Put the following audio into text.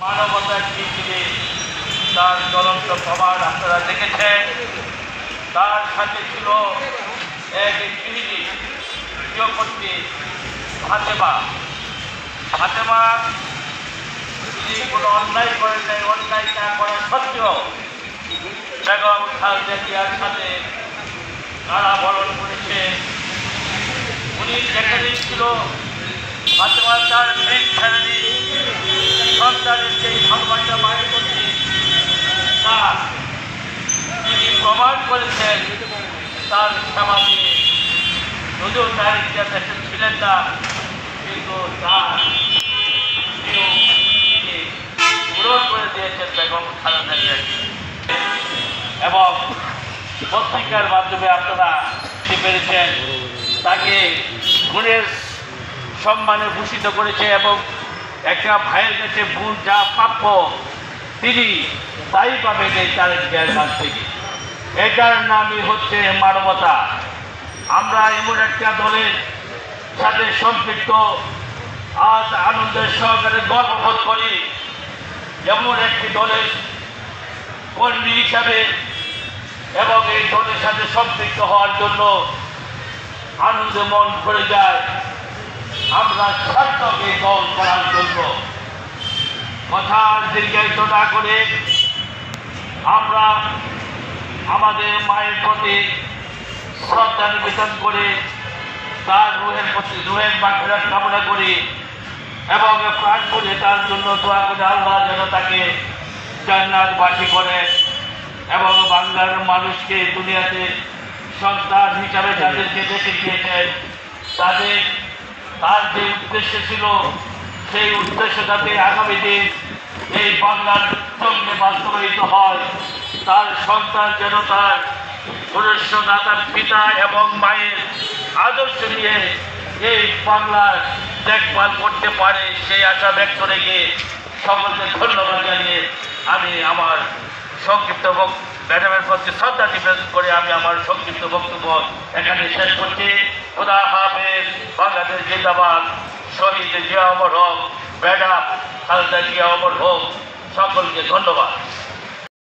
মানবতার পৃথিবী তার জ্বলন্ত প্রমাণ আপনারা দেখেছেন। তার সাথে ছিল এক গৃহিণী গৃহকর্ত্রী ফাতেমা। তিনি কোনো অন্যায় করেন নাই, অন্যায় না করা সত্ত্বেও বেগম খালেদা জিয়ার সাথে কারাবরণ করেছে। উনি যেখানে ছিল ফাতেমা তার মেন ফ্যামিলি সন্তানের সেই ভালোবাসা মায়ের প্রতি তার তিনি প্রমাণ করেছেন তার সমাজে। যদিও তার ইতিহাসে ছিলেন না, কিন্তু তার পূরণ করে দিয়েছেন বেগম খালেদা জিয়াকে। এবং পত্রিকার মাধ্যমে আপনারা বুঝতে পেরেছেন তাকে গুণের সম্মানে ভূষিত করেছে এবং একটা ভাইয়ের কাছে ভুল যা প্রাপ্য তিনি তাই পাবেন এই তারেক জিয়ার কাছ থেকে। এটার নামই হচ্ছে মানবতা। আমরা এমন একটা দলের সাথে সম্পৃক্ত, আজ আনন্দের সহকারে গর্ববোধ করি এমন একটি দলের কর্মী হিসাবে, এবং এই দলের সাথে সম্পৃক্ত হওয়ার জন্য আনন্দে মন ভরে যায়। আমরা সার্থক এই দল করার জন্য কথার দীর্ঘায়িত না করে আমরা আমাদের মায়ের প্রতি শ্রদ্ধা নিবেদন করে তার রুহের মাগফিরাত কামনা করি এবং প্রাণ করে তার জন্য দোয়া করে আল্লাহ যেন তাকে জান্নাতবাসী করে এবং বাংলার মানুষকে দুনিয়াতে সন্তান হিসাবে যাদেরকে দেখে দিয়েছেন তার যে উদ্দেশ্য ছিল সেই উদ্দেশ্য যাতে আগামী দিন এই বাংলার সঙ্গে বাস্তবায়িত হয়। তার সন্তান যেন তার ভবিষ্যৎ পিতা এবং মায়ের আদর্শ নিয়ে এই বাংলার দেখভাল করতে পারে, সেই আশা ব্যক্ত রেখে সকলকে ধন্যবাদ জানিয়ে আমি আমার সংক্ষিপ্ত ম্যাডামের প্রতি শ্রদ্ধা নিবেদন করে আমি আমার সংক্ষিপ্ত বক্তব্য এখানে শেষ করছি। খোদা হাফেজ। বাংলাদেশ জিন্দাবাদ। শহীদ জিয়া অমর হোক। ম্যাডাম খালেদা জিয়া অমর হোক। সকলকে ধন্যবাদ।